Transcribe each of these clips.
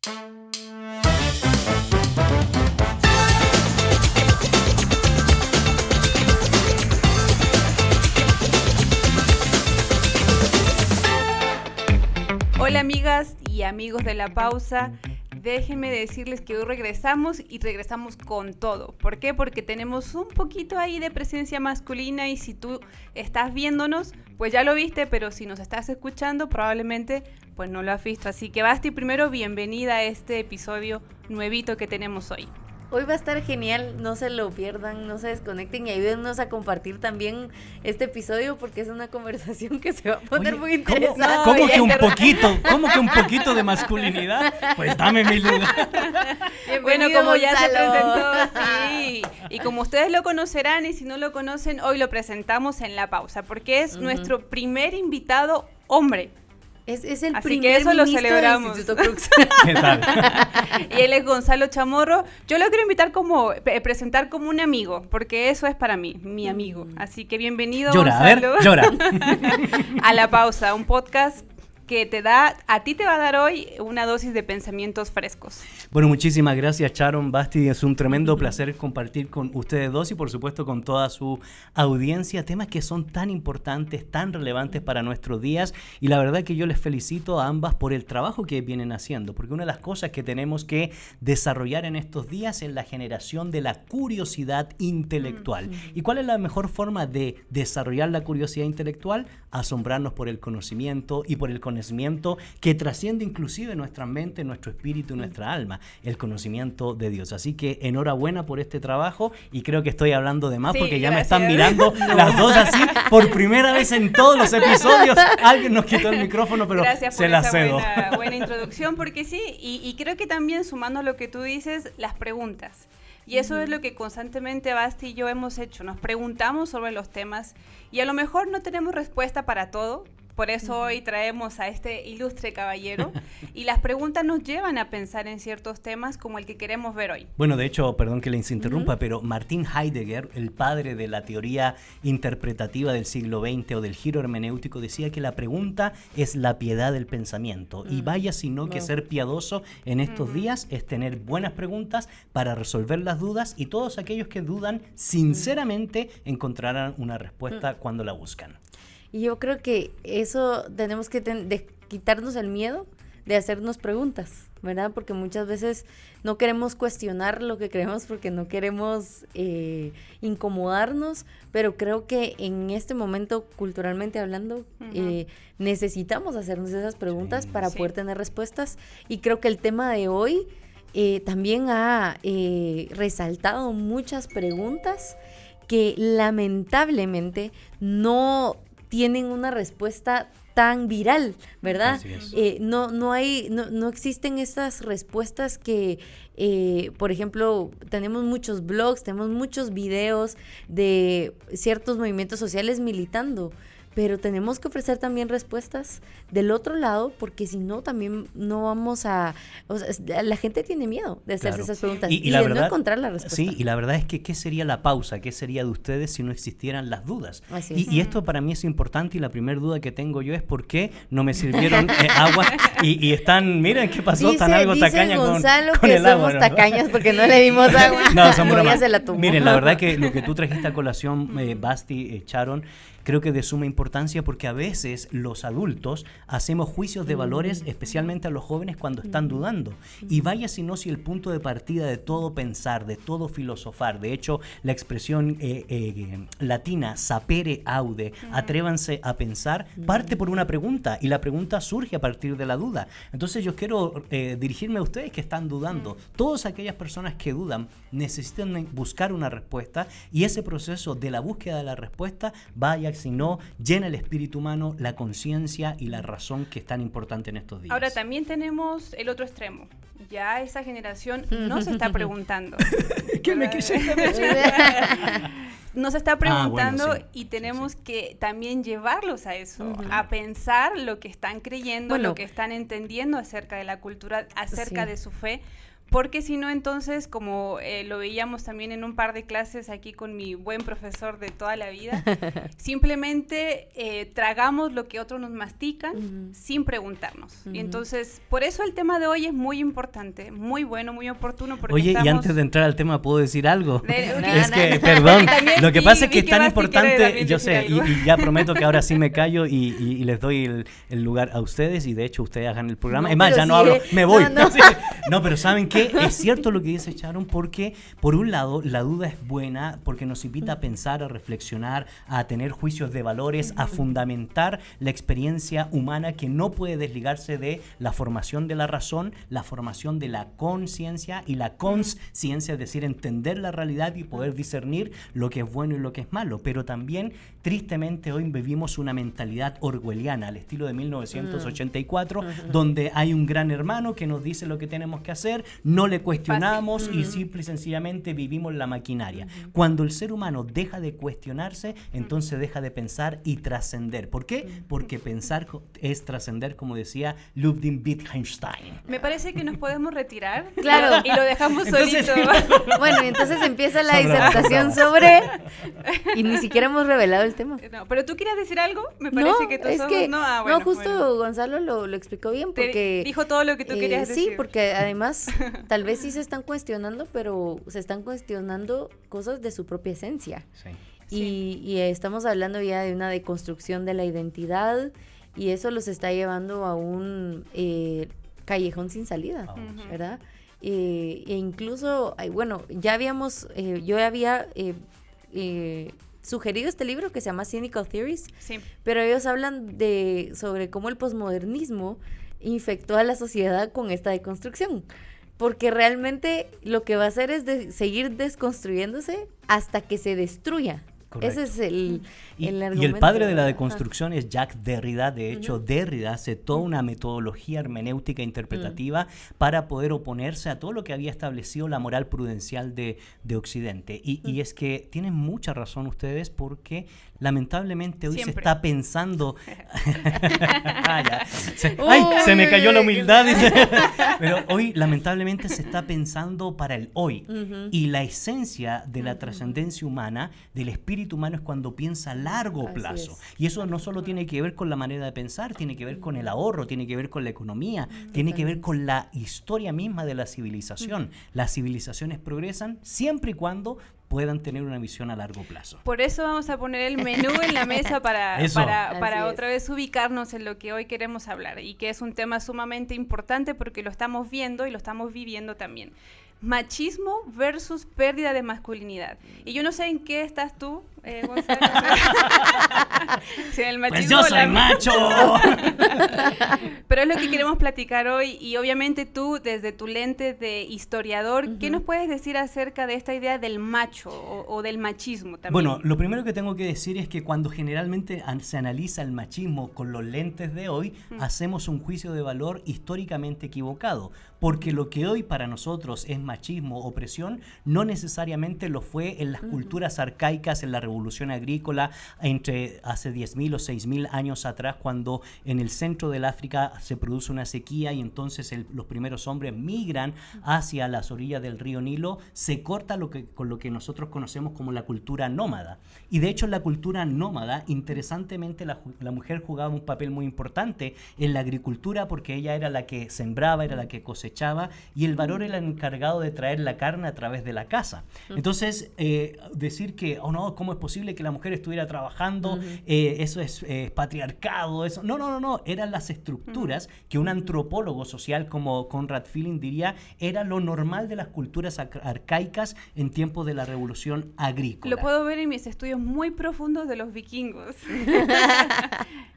Hola amigas y amigos de La Pausa, déjenme decirles que hoy regresamos y regresamos con todo. ¿Por qué? Porque tenemos un poquito ahí de presencia masculina y si tú estás viéndonos, pues ya lo viste, pero si nos estás escuchando probablemente pues no lo has visto. Así que Basti, primero bienvenida a este episodio nuevito que tenemos hoy. Hoy va a estar genial, no se lo pierdan, no se desconecten y ayúdennos a compartir también este episodio porque es una conversación que se va a poner muy interesante. ¿Cómo que un poquito de masculinidad? Pues dame mi lugar. Bueno, como ya se presentó, sí, y como ustedes lo conocerán y si no lo conocen, hoy lo presentamos en La Pausa porque es nuestro primer invitado hombre. Es el Así primer que eso lo ministro celebramos. del Instituto Crux. ¿Qué tal? Y él es Gonzalo Chamorro. Yo lo quiero invitar presentar como un amigo, porque eso es para mí, mi amigo. Así que bienvenido, Gonzalo. Llora. A La Pausa, un podcast que a ti te va a dar hoy una dosis de pensamientos frescos. Bueno, muchísimas gracias, Sharon, Basti. Es un tremendo placer compartir con ustedes dos y por supuesto con toda su audiencia temas que son tan importantes, tan relevantes para nuestros días y la verdad que yo les felicito a ambas por el trabajo que vienen haciendo, porque una de las cosas que tenemos que desarrollar en estos días es la generación de la curiosidad intelectual. ¿Y cuál es la mejor forma de desarrollar la curiosidad intelectual? Asombrarnos por el conocimiento y por el conocimiento que trasciende inclusive nuestra mente, nuestro espíritu y nuestra alma, el conocimiento de Dios. Así que enhorabuena por este trabajo y creo que estoy hablando de más sí, porque ya gracias. Me están mirando las dos así por primera vez en todos los episodios. Alguien nos quitó el micrófono, pero gracias se la cedo. Buena introducción porque sí, y creo que también sumando lo que tú dices, las preguntas. Y eso es lo que constantemente Basti y yo hemos hecho. Nos preguntamos sobre los temas y a lo mejor no tenemos respuesta para todo. Por eso hoy traemos a este ilustre caballero y las preguntas nos llevan a pensar en ciertos temas como el que queremos ver hoy. Bueno, de hecho, perdón que les interrumpa, pero Martin Heidegger, el padre de la teoría interpretativa del siglo XX o del giro hermenéutico, decía que la pregunta es la piedad del pensamiento. Y vaya sino que ser piadoso en estos días es tener buenas preguntas para resolver las dudas y todos aquellos que dudan sinceramente encontrarán una respuesta cuando la buscan. Y yo creo que eso tenemos que quitarnos el miedo de hacernos preguntas, ¿verdad? Porque muchas veces no queremos cuestionar lo que creemos porque no queremos incomodarnos, pero creo que en este momento, culturalmente hablando, necesitamos hacernos esas preguntas para poder tener respuestas. Y creo que el tema de hoy también ha resaltado muchas preguntas que lamentablemente no tienen una respuesta tan viral, ¿verdad? No existen estas respuestas que, por ejemplo, tenemos muchos blogs, tenemos muchos videos de ciertos movimientos sociales militando, pero tenemos que ofrecer también respuestas del otro lado, porque si no, también no vamos a... O sea, la gente tiene miedo de hacerse esas preguntas y la de verdad, no encontrar la respuesta. Sí, y la verdad es que ¿qué sería la pausa? ¿Qué sería de ustedes si no existieran las dudas? Y esto para mí es importante y la primera duda que tengo yo es ¿por qué no me sirvieron agua? Y están, miren qué pasó, tan algo tacaña Gonzalo con el agua. Gonzalo que somos tacañas porque no le dimos agua. No, son bromas. Se la tomó. Miren, la verdad que lo que tú trajiste a colación, Basti, Sharon, creo que es de suma importancia porque a veces los adultos hacemos juicios de valores, especialmente a los jóvenes cuando están dudando. Y vaya si no, si el punto de partida de todo pensar, de todo filosofar, de hecho la expresión latina sapere aude, atrévanse a pensar, parte por una pregunta y la pregunta surge a partir de la duda. Entonces yo quiero dirigirme a ustedes que están dudando. Todas aquellas personas que dudan necesitan buscar una respuesta y ese proceso de la búsqueda de la respuesta vaya si no, llena el espíritu humano, la conciencia y la razón que es tan importante en estos días. Ahora también tenemos el otro extremo. Ya esa generación no se está preguntando. ¿Qué me quisiste decir? No se está preguntando bueno, sí. y tenemos que también llevarlos a eso, a pensar lo que están creyendo, lo que están entendiendo acerca de la cultura, acerca de su fe. porque si no, entonces, como lo veíamos también en un par de clases aquí con mi buen profesor de toda la vida, simplemente tragamos lo que otros nos mastican sin preguntarnos. Y entonces, por eso el tema de hoy es muy importante, muy bueno, muy oportuno. Porque Oye, estamos... y antes de entrar al tema, ¿puedo decir algo? Es que, perdón, también lo que pasa es que es tan Basti importante, yo sé, algo. y ya prometo que ahora sí me callo y les doy el lugar a ustedes, y de hecho ustedes hagan el programa. No, Es más, pero ya no sí, hablo, me voy. no. No, pero ¿saben qué? Es cierto lo que dice Sharon, porque por un lado la duda es buena, porque nos invita a pensar, a reflexionar, a tener juicios de valores, a fundamentar la experiencia humana que no puede desligarse de la formación de la razón, la formación de la conciencia y la consciencia, es decir, entender la realidad y poder discernir lo que es bueno y lo que es malo. Pero también, tristemente, hoy vivimos una mentalidad orwelliana al estilo de 1984, donde hay un gran hermano que nos dice lo que tenemos que hacer, no le cuestionamos y simple y sencillamente vivimos la maquinaria. Cuando el ser humano deja de cuestionarse, entonces deja de pensar y trascender. ¿Por qué? Porque pensar es trascender, como decía Ludwig Wittgenstein. Me parece que nos podemos retirar. Claro. Y lo dejamos Entonces, solito. Bueno, y entonces empieza la Sobramos, disertación sobre... Y ni siquiera hemos revelado el tema. No, pero tú querías decir algo, me parece que tus es ojos que, no. Ah, bueno, justo bueno. Gonzalo lo explicó bien porque... Dijo todo lo que tú querías decir. Sí, porque además tal vez sí se están cuestionando, pero se están cuestionando cosas de su propia esencia. Sí. Y estamos hablando ya de una deconstrucción de la identidad y eso los está llevando a un callejón sin salida, ¿verdad? E incluso, bueno, ya habíamos, yo había sugerido este libro que se llama Cynical Theories, Sí. pero ellos hablan sobre cómo el posmodernismo infectó a la sociedad con esta deconstrucción, porque realmente lo que va a hacer es seguir desconstruyéndose hasta que se destruya. Correcto. Ese es el argumento. Y el padre de la deconstrucción es Jacques Derrida. De hecho, Derrida hace toda una metodología hermenéutica interpretativa para poder oponerse a todo lo que había establecido la moral prudencial de Occidente. Y es que tienen mucha razón ustedes, porque lamentablemente hoy se está pensando... Se me cayó la humildad. Pero hoy lamentablemente se está pensando para el hoy. Y la esencia de la trascendencia humana, del espíritu humano, es cuando piensa a largo plazo. Y eso no solo tiene que ver con la manera de pensar, tiene que ver con el ahorro, tiene que ver con la economía, tiene que ver con la historia misma de la civilización. Las civilizaciones progresan siempre y cuando puedan tener una visión a largo plazo. Por eso vamos a poner el menú en la mesa para otra vez ubicarnos en lo que hoy queremos hablar, y que es un tema sumamente importante porque lo estamos viendo y lo estamos viviendo también. Machismo versus pérdida de masculinidad. Y yo no sé en qué estás tú, Gonzalo. Si en el machismo, pues yo soy macho. Pero es lo que queremos platicar hoy, y obviamente tú, desde tu lente de historiador, ¿qué nos puedes decir acerca de esta idea del macho o del machismo también? Bueno, lo primero que tengo que decir es que cuando generalmente se analiza el machismo con los lentes de hoy, hacemos un juicio de valor históricamente equivocado, porque lo que hoy para nosotros es machismo, opresión, no necesariamente lo fue en las culturas arcaicas, en la revolución agrícola, entre hace 10.000 o 6.000 años atrás, cuando en el centro del África se produce una sequía y entonces los primeros hombres migran hacia las orillas del río Nilo. Se corta con lo que nosotros conocemos como la cultura nómada. Y de hecho en la cultura nómada, interesantemente, la mujer jugaba un papel muy importante en la agricultura, porque ella era la que sembraba, era la que cosechaba, y el varón era el encargado de traer la carne a través de la casa. Entonces, decir que, oh no, ¿cómo es posible que la mujer estuviera trabajando? Eso es patriarcado. Eso. No. Eran las estructuras que un antropólogo social como Conrad Filling diría era lo normal de las culturas arcaicas en tiempos de la revolución agrícola. Lo puedo ver en mis estudios muy profundos de los vikingos.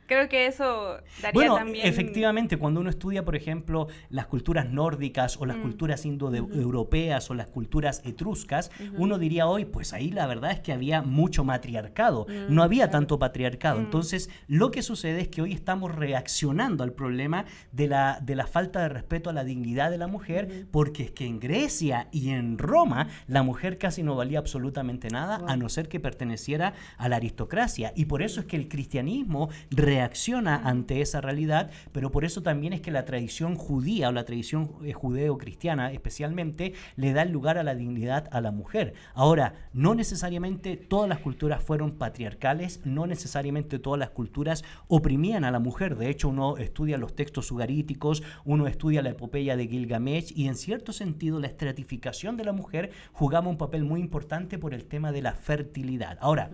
Creo que eso daría también... efectivamente, cuando uno estudia, por ejemplo, las culturas nórdicas o las culturas indoeuropeas o las culturas etruscas, uno diría hoy, pues ahí la verdad es que había mucho matriarcado, no había tanto patriarcado. Entonces, lo que sucede es que hoy estamos reaccionando al problema de la falta de respeto a la dignidad de la mujer, porque es que en Grecia y en Roma la mujer casi no valía absolutamente nada, a no ser que perteneciera a la aristocracia. Y por eso es que el cristianismo reacciona ante esa realidad, pero por eso también es que la tradición judía o la tradición judeo-cristiana especialmente le da el lugar a la dignidad a la mujer. Ahora, no necesariamente todas las culturas fueron patriarcales, no necesariamente todas las culturas oprimían a la mujer. De hecho, uno estudia los textos ugaríticos, uno estudia la epopeya de Gilgamesh, y en cierto sentido la estratificación de la mujer jugaba un papel muy importante por el tema de la fertilidad. Ahora,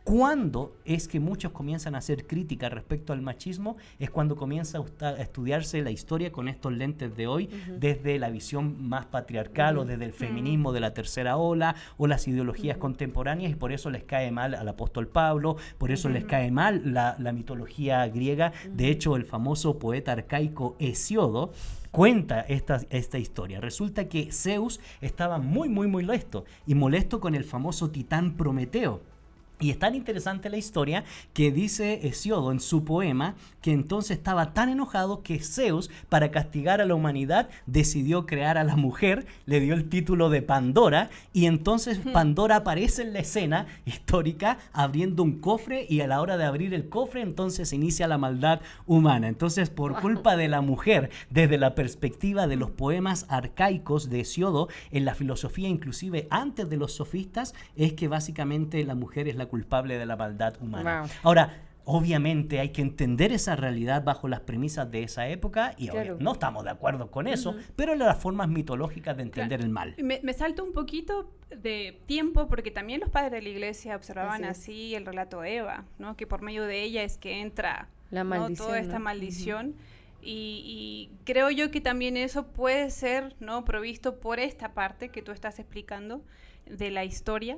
¿cuándo es que muchos comienzan a hacer crítica respecto al machismo? Es cuando comienza a estudiarse la historia con estos lentes de hoy, desde la visión más patriarcal o desde el feminismo de la tercera ola o las ideologías contemporáneas, y por eso les cae mal al apóstol Pablo, por eso les cae mal la mitología griega. De hecho, el famoso poeta arcaico Hesiodo cuenta esta historia. Resulta que Zeus estaba muy molesto con el famoso titán Prometeo. Y es tan interesante la historia que dice Hesiodo en su poema que entonces estaba tan enojado que Zeus, para castigar a la humanidad, decidió crear a la mujer, le dio el título de Pandora, y entonces Pandora aparece en la escena histórica abriendo un cofre, y a la hora de abrir el cofre entonces se inicia la maldad humana. Entonces, por culpa de la mujer, desde la perspectiva de los poemas arcaicos de Hesiodo, en la filosofía inclusive antes de los sofistas, es que básicamente la mujer es la culpable de la maldad humana. Wow. Ahora, obviamente hay que entender esa realidad bajo las premisas de esa época, y claro, no estamos de acuerdo con eso, pero las formas mitológicas de entender el mal. Me salto un poquito de tiempo, porque también los padres de la iglesia observaban así el relato de Eva, ¿no? Que por medio de ella es que entra la maldición, toda esta maldición. Y creo yo que también eso puede ser, ¿no?, provisto por esta parte que tú estás explicando de la historia.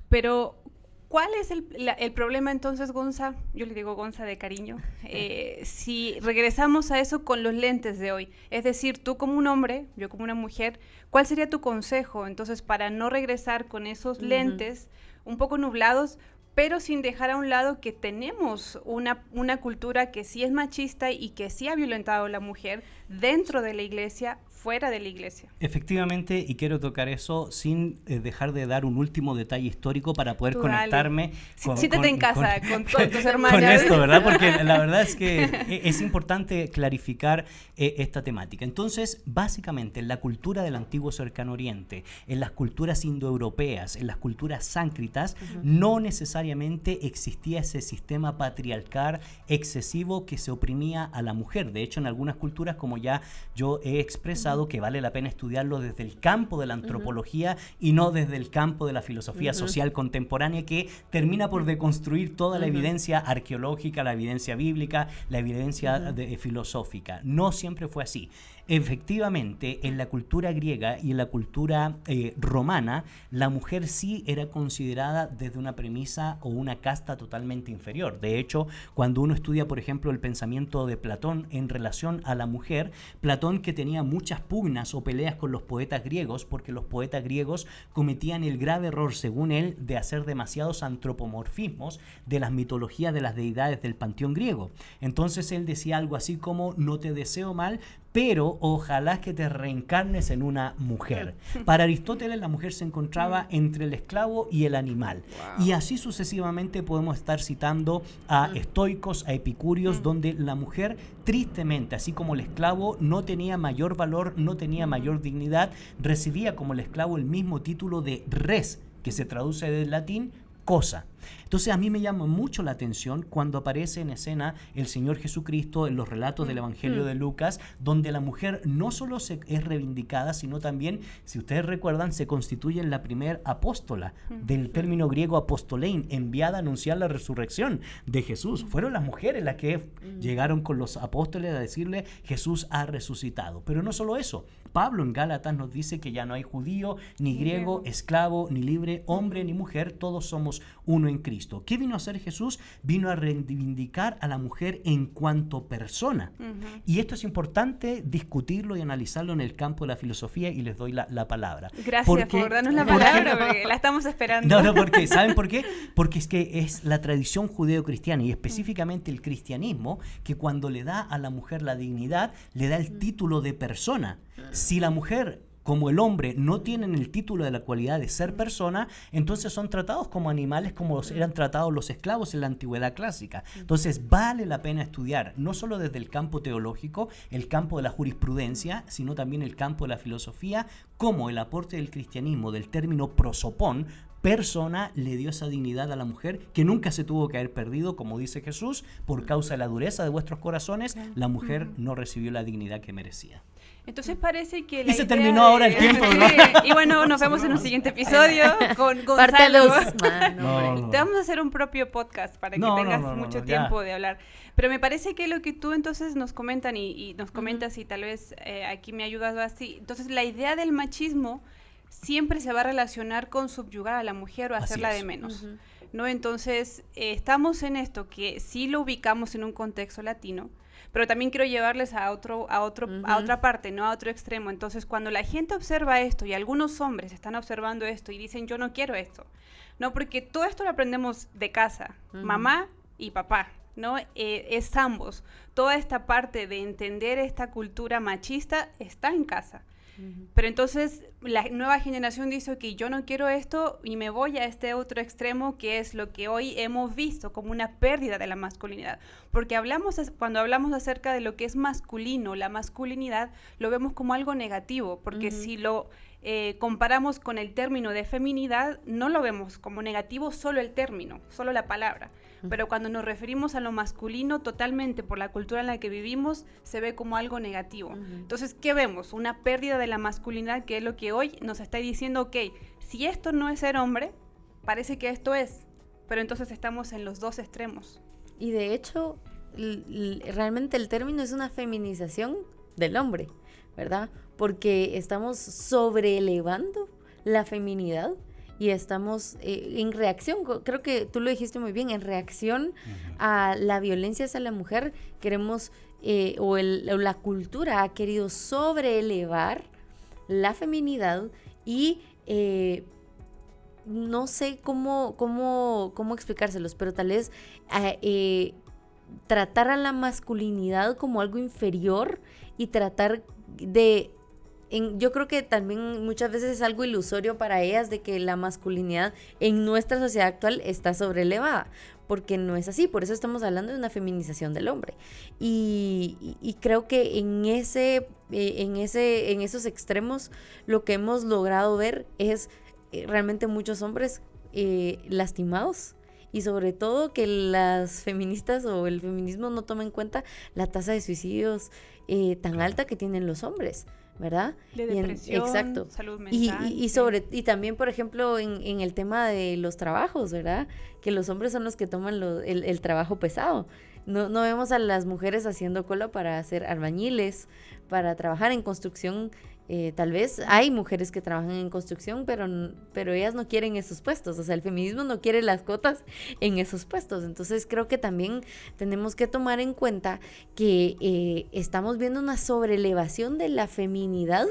Pero ¿cuál es el problema entonces, Gonza? Yo le digo Gonza de cariño. Si regresamos a eso con los lentes de hoy, es decir, tú como un hombre, yo como una mujer, ¿cuál sería tu consejo entonces para no regresar con esos lentes un poco nublados, pero sin dejar a un lado que tenemos una cultura que sí es machista y que sí ha violentado a la mujer dentro de la iglesia, fuera de la iglesia? Efectivamente, y quiero tocar eso sin dejar de dar un último detalle histórico para poder conectarme siéntate en casa con tus hermanos. Con esto, ¿verdad? Porque la verdad es que es importante clarificar esta temática. Entonces, básicamente, en la cultura del antiguo Cercano Oriente, en las culturas indoeuropeas, en las culturas sáncritas, no necesariamente existía ese sistema patriarcal excesivo que se oprimía a la mujer. De hecho, en algunas culturas, como ya yo he expresado, que vale la pena estudiarlo desde el campo de la antropología y no desde el campo de la filosofía social contemporánea, que termina por deconstruir toda la evidencia arqueológica, la evidencia bíblica, la evidencia filosófica. No siempre fue así. Efectivamente, en la cultura griega y en la cultura romana, la mujer sí era considerada desde una premisa o una casta totalmente inferior. De hecho, cuando uno estudia, por ejemplo, el pensamiento de Platón en relación a la mujer, Platón, que tenía muchas pugnas o peleas con los poetas griegos, porque los poetas griegos cometían el grave error, según él, de hacer demasiados antropomorfismos de las mitologías de las deidades del panteón griego. Entonces él decía algo así como: no te deseo mal, pero ojalá que te reencarnes en una mujer. Para Aristóteles, la mujer se encontraba entre el esclavo y el animal. Y así sucesivamente podemos estar citando a estoicos, a epicúreos, donde la mujer, tristemente, así como el esclavo no tenía mayor valor, no tenía mayor dignidad, recibía como el esclavo el mismo título de res, que se traduce del latín cosa. Entonces a mí me llama mucho la atención cuando aparece en escena el Señor Jesucristo en los relatos del Evangelio de Lucas, donde la mujer no solo es reivindicada, sino también, si ustedes recuerdan, se constituye en la primer apóstola, del término griego apostolein, enviada a anunciar la resurrección de Jesús. Fueron las mujeres las que llegaron con los apóstoles a decirle: Jesús ha resucitado. Pero no solo eso, Pablo en Gálatas nos dice que ya no hay judío, ni griego, esclavo, ni libre, hombre, ni mujer, todos somos uno en Cristo. ¿Qué vino a hacer Jesús? Vino a reivindicar a la mujer en cuanto persona. Y esto es importante discutirlo y analizarlo en el campo de la filosofía, y les doy la palabra. Gracias por darnos la palabra, porque la estamos esperando. No, porque ¿saben por qué? Porque es que es la tradición judeo-cristiana, y específicamente el cristianismo, que cuando le da a la mujer la dignidad, le da el título de persona. Si la mujer como el hombre no tienen el título de la cualidad de ser persona, entonces son tratados como animales como eran tratados los esclavos en la antigüedad clásica. Entonces vale la pena estudiar, no solo desde el campo teológico, el campo de la jurisprudencia, sino también el campo de la filosofía, cómo el aporte del cristianismo, del término prosopón, persona, le dio esa dignidad a la mujer que nunca se tuvo que haber perdido, como dice Jesús, por causa de la dureza de vuestros corazones, la mujer no recibió la dignidad que merecía. Entonces parece que y se terminó ahora el tiempo, ¿no? Sí. Y bueno, nos vemos en un siguiente episodio con Gonzalo. Parte 2. Te vamos a hacer un propio podcast para que tengas mucho tiempo de hablar. Pero me parece que lo que tú entonces nos comentan y nos comentas y tal vez aquí me ayudas así. Entonces la idea del machismo siempre se va a relacionar con subyugar a la mujer o hacerla de menos, ¿no? Entonces estamos en esto que sí lo ubicamos en un contexto latino, pero también quiero llevarles a otra parte, no a otro extremo. Entonces, cuando la gente observa esto y algunos hombres están observando esto y dicen, yo no quiero esto, ¿no? Porque todo esto lo aprendemos de casa, mamá y papá, ¿no? Es ambos. Toda esta parte de entender esta cultura machista está en casa. Pero entonces la nueva generación dice, ok, yo no quiero esto y me voy a este otro extremo, que es lo que hoy hemos visto como una pérdida de la masculinidad. Porque cuando hablamos acerca de lo que es masculino, la masculinidad, lo vemos como algo negativo, porque si lo comparamos con el término de feminidad, no lo vemos como negativo solo el término, solo la palabra. Pero cuando nos referimos a lo masculino, totalmente por la cultura en la que vivimos, se ve como algo negativo. Entonces, ¿qué vemos? Una pérdida de la masculinidad, que es lo que hoy nos está diciendo, ok, si esto no es ser hombre, parece que esto es. Pero entonces estamos en los dos extremos. Y de hecho, realmente el término es una feminización del hombre, ¿verdad? Porque estamos sobreelevando la feminidad y estamos en reacción, creo que tú lo dijiste muy bien, en reacción a la violencia hacia la mujer, queremos, o la cultura ha querido sobreelevar la feminidad y no sé cómo explicárselos, pero tal vez tratar a la masculinidad como algo inferior y tratar de... yo creo que también muchas veces es algo ilusorio para ellas de que la masculinidad en nuestra sociedad actual está sobrelevada, porque no es así. Por eso estamos hablando de una feminización del hombre. Y creo que en esos extremos lo que hemos logrado ver es realmente muchos hombres lastimados. Y sobre todo que las feministas o el feminismo no toma en cuenta la tasa de suicidios tan alta que tienen los hombres, ¿verdad? De depresión, exacto. Salud mental. Y también, por ejemplo, en el tema de los trabajos, ¿verdad? Que los hombres son los que toman el trabajo pesado. No vemos a las mujeres haciendo cola para hacer albañiles, para trabajar en construcción. Tal vez hay mujeres que trabajan en construcción, pero ellas no quieren esos puestos. O sea, el feminismo no quiere las cotas en esos puestos. Entonces creo que también tenemos que tomar en cuenta que estamos viendo una sobrelevación de la feminidad,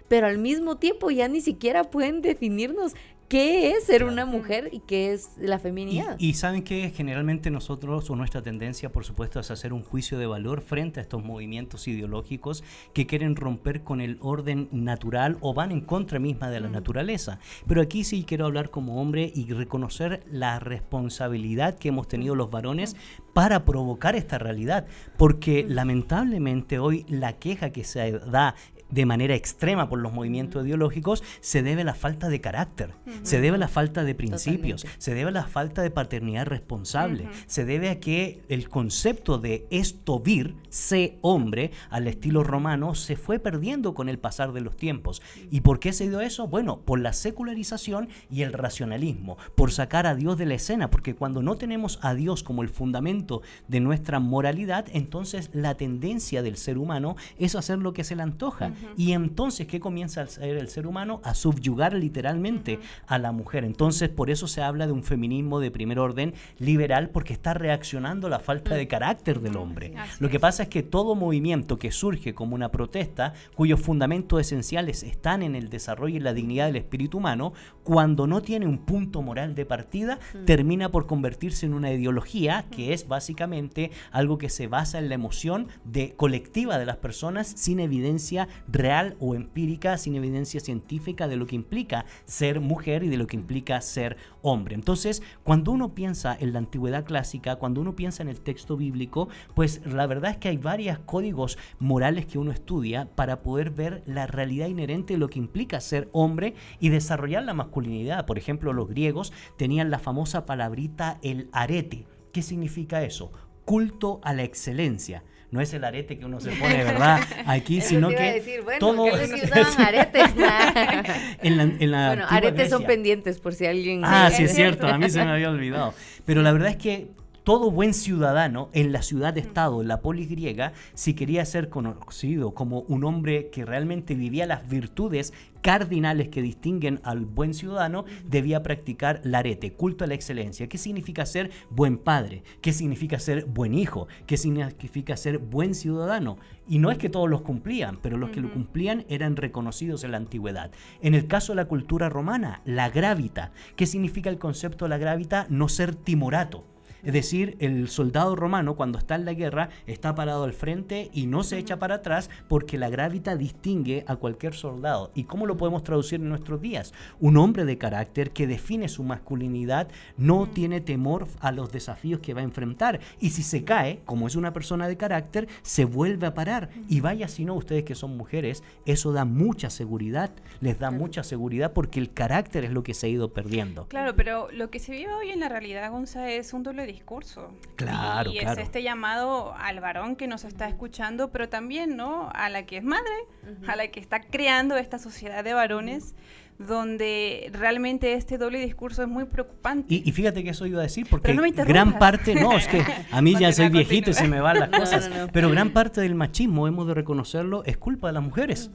pero al mismo tiempo ya ni siquiera pueden definirnos qué es ser una mujer y qué es la feminidad. Y saben que generalmente nosotros, o nuestra tendencia, por supuesto, es hacer un juicio de valor frente a estos movimientos ideológicos que quieren romper con el orden natural o van en contra misma de la naturaleza. Pero aquí sí quiero hablar como hombre y reconocer la responsabilidad que hemos tenido los varones para provocar esta realidad, porque lamentablemente hoy la queja que se da de manera extrema por los movimientos ideológicos se debe a la falta de carácter, se debe a la falta de principios, se debe a la falta de paternidad responsable, se debe a que el concepto de esto vir, sé hombre, al estilo romano, se fue perdiendo con el pasar de los tiempos. ¿Y por qué se dio eso? Bueno, por la secularización y el racionalismo, por sacar a Dios de la escena, porque cuando no tenemos a Dios como el fundamento de nuestra moralidad, entonces la tendencia del ser humano es hacer lo que se le antoja. Y entonces, ¿qué comienza a hacer el ser humano? A subyugar literalmente a la mujer. Entonces, por eso se habla de un feminismo de primer orden liberal, porque está reaccionando a la falta de carácter del hombre. Lo que pasa es que todo movimiento que surge como una protesta, cuyos fundamentos esenciales están en el desarrollo y la dignidad del espíritu humano, cuando no tiene un punto moral de partida, termina por convertirse en una ideología que es básicamente algo que se basa en la emoción colectiva de las personas sin evidencia real o empírica, sin evidencia científica de lo que implica ser mujer y de lo que implica ser hombre. Entonces, cuando uno piensa en la antigüedad clásica, cuando uno piensa en el texto bíblico, pues la verdad es que hay varios códigos morales que uno estudia para poder ver la realidad inherente de lo que implica ser hombre y desarrollar la masculinidad. Por ejemplo, los griegos tenían la famosa palabrita el arete. ¿Qué significa eso? Culto a la excelencia. No es el arete que uno se pone, ¿verdad? Aquí, sino que decir, bueno, todo... ¿qué les usaban aretes? Bueno, aretes son pendientes por si alguien... Sí, es cierto, a mí se me había olvidado. Pero la verdad es que todo buen ciudadano en la ciudad-estado, en la polis griega, si quería ser conocido como un hombre que realmente vivía las virtudes cardinales que distinguen al buen ciudadano, debía practicar el arete, culto a la excelencia. ¿Qué significa ser buen padre? ¿Qué significa ser buen hijo? ¿Qué significa ser buen ciudadano? Y no es que todos los cumplían, pero los que lo cumplían eran reconocidos en la antigüedad. En el caso de la cultura romana, la gravita. ¿Qué significa el concepto de la gravita? No ser timorato. Es decir, el soldado romano cuando está en la guerra está parado al frente y no se echa para atrás porque la gravita distingue a cualquier soldado. ¿Y cómo lo podemos traducir en nuestros días? Un hombre de carácter que define su masculinidad no tiene temor a los desafíos que va a enfrentar. Y si se cae, como es una persona de carácter, se vuelve a parar. Y vaya si no, ustedes que son mujeres, eso da mucha seguridad, les da mucha seguridad porque el carácter es lo que se ha ido perdiendo. Claro, pero lo que se vive hoy en la realidad, Gonza, es un doble discurso. Claro, y claro. es este llamado al varón que nos está escuchando, pero también, ¿no?, a la que es madre, a la que está creando esta sociedad de varones, donde realmente este doble discurso es muy preocupante. Y fíjate que eso iba a decir, porque no gran parte, no, es que a mí ya soy Continúa. viejito y se me van las cosas, No. pero gran parte del machismo, hemos de reconocerlo, es culpa de las mujeres.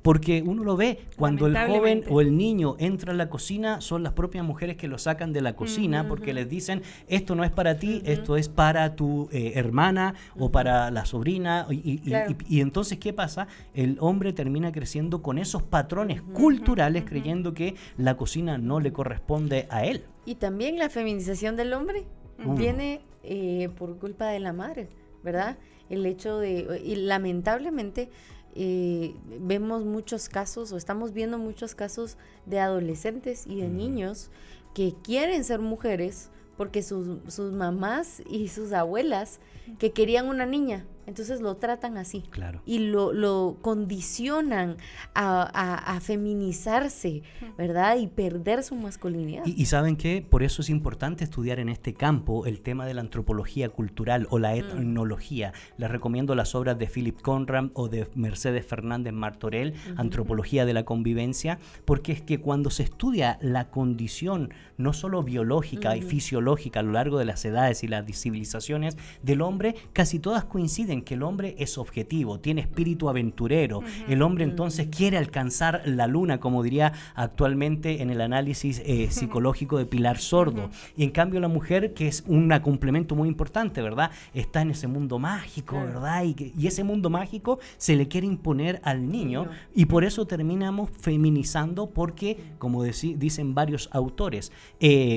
Porque uno lo ve, cuando el joven Lamentablemente. o el niño entra a la cocina, son las propias mujeres que lo sacan de la cocina porque les dicen, esto no es para ti, esto es para tu hermana o para la sobrina. Claro. Y entonces, ¿qué pasa? El hombre termina creciendo con esos patrones culturales, creyendo que la cocina no le corresponde a él. Y también la feminización del hombre viene por culpa de la madre, ¿verdad? El hecho de, y lamentablemente vemos muchos casos, o estamos viendo muchos casos de adolescentes y de niños que quieren ser mujeres porque sus mamás y sus abuelas que querían una niña, entonces lo tratan así. Claro. Y lo condicionan a feminizarse, ¿verdad? Y perder su masculinidad. Y ¿saben qué? Por eso es importante estudiar en este campo el tema de la antropología cultural o la etnología. Les recomiendo las obras de Philip Conrad o de Mercedes Fernández Martorell, Antropología de la Convivencia, porque es que cuando se estudia la condición no solo biológica y fisiológica a lo largo de las edades y las civilizaciones del hombre, casi todas coinciden que el hombre es objetivo, tiene espíritu aventurero, el hombre entonces quiere alcanzar la luna, como diría actualmente en el análisis psicológico de Pilar Sordo, y en cambio la mujer, que es un complemento muy importante, ¿verdad? Está en ese mundo mágico, ¿verdad? Y ese mundo mágico se le quiere imponer al niño, y por eso terminamos feminizando, porque, como dicen varios autores,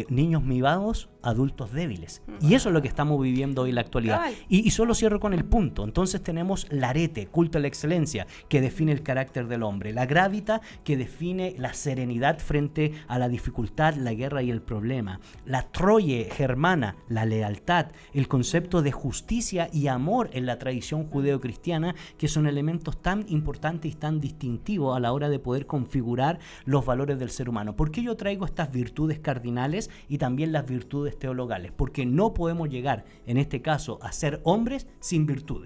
niños mimados, adultos débiles. Y eso es lo que estamos viviendo hoy en la actualidad. Y solo cierro con el punto. Entonces tenemos el arete, culto a la excelencia, que define el carácter del hombre. La gravita, que define la serenidad frente a la dificultad, la guerra y el problema. La troye germana, la lealtad. El concepto de justicia y amor en la tradición judeocristiana, que son elementos tan importantes y tan distintivos a la hora de poder configurar los valores del ser humano. ¿Por qué yo traigo estas virtudes cardinales y también las virtudes teologales? Porque no podemos llegar, en este caso, a ser hombres sin virtudes.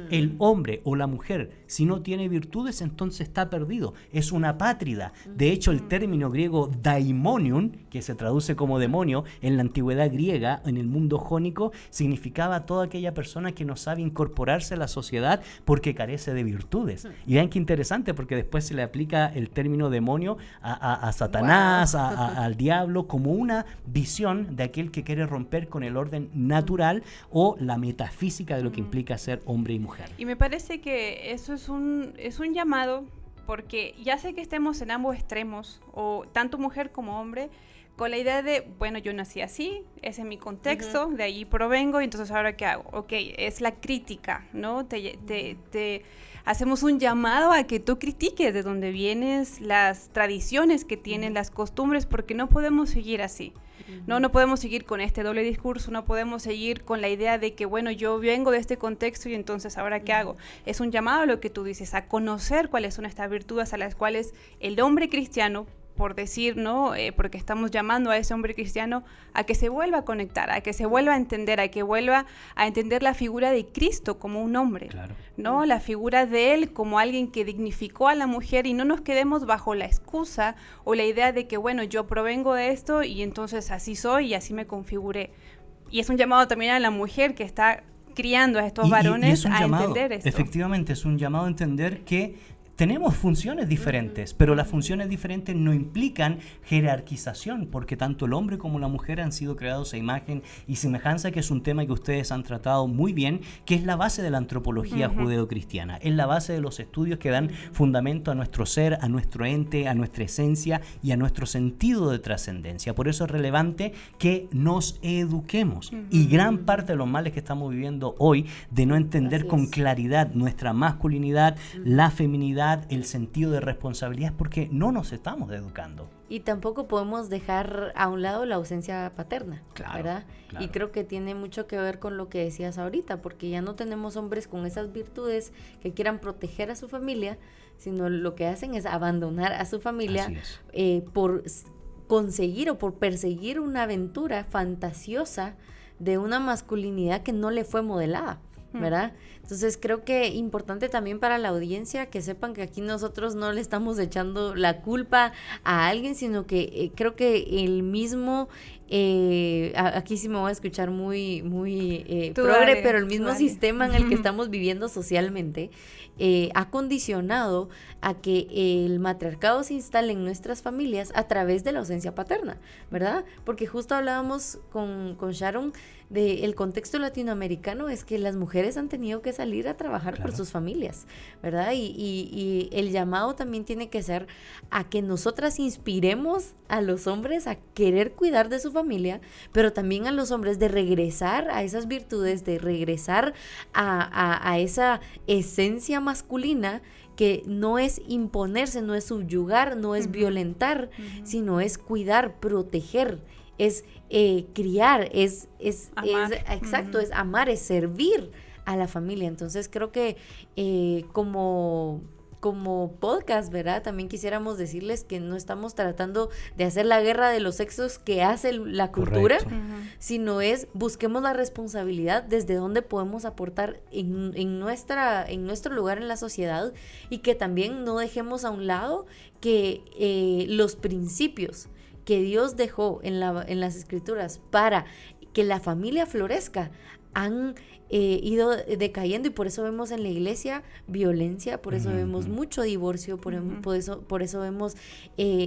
El hombre o la mujer, si no tiene virtudes, entonces está perdido. Es una apátrida. De hecho, el término griego daimonion, que se traduce como demonio, en la antigüedad griega, en el mundo jónico, significaba toda aquella persona que no sabe incorporarse a la sociedad porque carece de virtudes. Y vean qué interesante, porque después se le aplica el término demonio a Satanás, al diablo, como una visión de aquel que quiere romper con el orden natural o la metafísica de lo que implica ser hombre y mujer. Y me parece que eso es un llamado, porque ya sé que estemos en ambos extremos, o tanto mujer como hombre, con la idea de, bueno, yo nací así, ese es mi contexto, de ahí provengo, y entonces ahora ¿qué hago? Ok, es la crítica, ¿no? hacemos un llamado a que tú critiques de dónde vienes, las tradiciones que tienen, las costumbres, porque no podemos seguir así. No podemos seguir con este doble discurso, no podemos seguir con la idea de que, bueno, yo vengo de este contexto y entonces ¿ahora qué hago? Es un llamado a lo que tú dices, a conocer cuáles son estas virtudes a las cuales el hombre cristiano, por decir, ¿no? Porque estamos llamando a ese hombre cristiano a que se vuelva a conectar, a que se vuelva a entender, a que vuelva a entender la figura de Cristo como un hombre, claro, ¿no? La figura de Él como alguien que dignificó a la mujer, y no nos quedemos bajo la excusa o la idea de que, bueno, yo provengo de esto y entonces así soy y así me configuré. Y es un llamado también a la mujer que está criando a estos varones a entender esto. Efectivamente, es un llamado a entender que tenemos funciones diferentes, pero las funciones diferentes no implican jerarquización, porque tanto el hombre como la mujer han sido creados a imagen y semejanza, que es un tema que ustedes han tratado muy bien, que es la base de la antropología judeocristiana, es la base de los estudios que dan fundamento a nuestro ser, a nuestro ente, a nuestra esencia y a nuestro sentido de trascendencia. Por eso es relevante que nos eduquemos. Y gran parte de los males que estamos viviendo hoy, de no entender con claridad nuestra masculinidad, la feminidad, el sentido de responsabilidad, es porque no nos estamos educando. Y tampoco podemos dejar a un lado la ausencia paterna, ¿verdad? Claro. Y creo que tiene mucho que ver con lo que decías ahorita, porque ya no tenemos hombres con esas virtudes que quieran proteger a su familia, sino lo que hacen es abandonar a su familia por conseguir o por perseguir una aventura fantasiosa de una masculinidad que no le fue modelada, ¿verdad? Entonces creo que importante también para la audiencia que sepan que aquí nosotros no le estamos echando la culpa a alguien, sino que creo que el mismo, aquí sí me voy a escuchar muy progre, pero el mismo sistema en el que estamos viviendo socialmente ha condicionado a que el matriarcado se instale en nuestras familias a través de la ausencia paterna, ¿verdad? Porque justo hablábamos con Sharon del contexto latinoamericano, es que las mujeres han tenido que salir a trabajar por sus familias, ¿verdad? Y el llamado también tiene que ser a que nosotras inspiremos a los hombres a querer cuidar de su familia, pero también a los hombres de regresar a esas virtudes, de regresar a esa esencia masculina que no es imponerse, no es subyugar, no es violentar, sino es cuidar, proteger, es criar, es exacto, es amar, es servir a la familia. Entonces creo que como podcast, ¿verdad? También quisiéramos decirles que no estamos tratando de hacer la guerra de los sexos que hace la cultura, sino es busquemos la responsabilidad desde donde podemos aportar en nuestro lugar en la sociedad, y que también no dejemos a un lado que los principios que Dios dejó en las escrituras para que la familia florezca han ido decayendo, y por eso vemos en la iglesia violencia, por eso vemos mucho divorcio, por eso vemos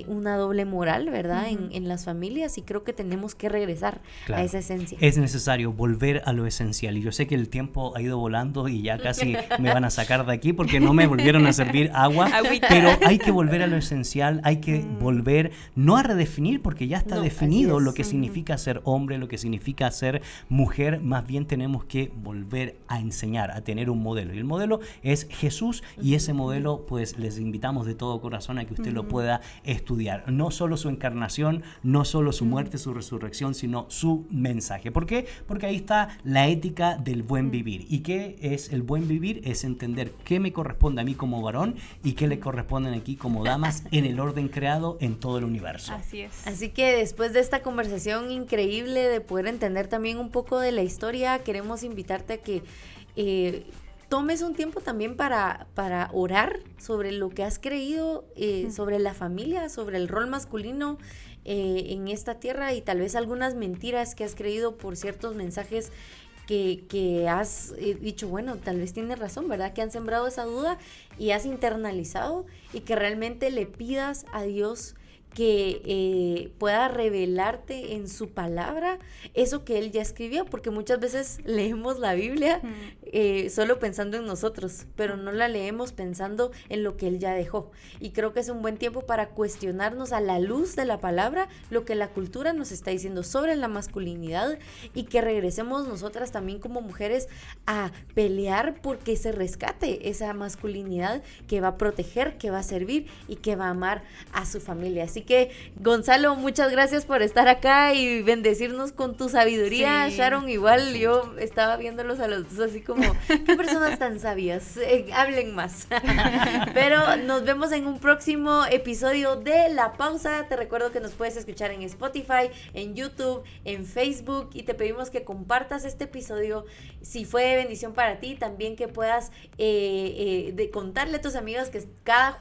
una doble moral, ¿verdad? En las familias, y creo que tenemos que regresar a esa esencia. Es necesario volver a lo esencial, y yo sé que el tiempo ha ido volando y ya casi me van a sacar de aquí porque no me volvieron a servir agua, pero hay que volver a lo esencial, hay que volver no a redefinir, porque ya está definido lo que significa ser hombre, lo que significa ser mujer, más bien tenemos que volver a enseñar, a tener un modelo, y el modelo es Jesús, y ese modelo pues les invitamos de todo corazón a que usted lo pueda estudiar, no solo su encarnación, no solo su muerte, su resurrección, sino su mensaje. ¿Por qué? Porque ahí está la ética del buen vivir. ¿Y qué es el buen vivir? Es entender qué me corresponde a mí como varón y qué le corresponden aquí como damas en el orden creado en todo el universo. Así es. Así que después de esta conversación increíble de poder entender también un poco de la historia, queremos invitarte a que tomes un tiempo también para orar sobre lo que has creído, sobre la familia, sobre el rol masculino en esta tierra, y tal vez algunas mentiras que has creído por ciertos mensajes que has dicho, bueno, tal vez tienes razón, ¿verdad? Que han sembrado esa duda y has internalizado, y que realmente le pidas a Dios que pueda revelarte en su palabra eso que él ya escribió, porque muchas veces leemos la Biblia solo pensando en nosotros, pero no la leemos pensando en lo que Él ya dejó. Y creo que es un buen tiempo para cuestionarnos a la luz de la palabra lo que la cultura nos está diciendo sobre la masculinidad, y que regresemos nosotras también como mujeres a pelear porque se rescate esa masculinidad que va a proteger, que va a servir y que va a amar a su familia. Así que, Gonzalo, muchas gracias por estar acá y bendecirnos con tu sabiduría. Sí. Sharon, igual yo estaba viéndolos a los dos así como, qué personas tan sabias, hablen más. Pero nos vemos en un próximo episodio de La Pausa. Te recuerdo que nos puedes escuchar en Spotify, en YouTube, en Facebook, y te pedimos que compartas este episodio si fue de bendición para ti, también que puedas de contarle a tus amigos que cada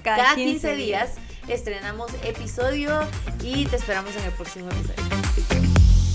cada 15 días estrenamos episodio, y te esperamos en el próximo episodio.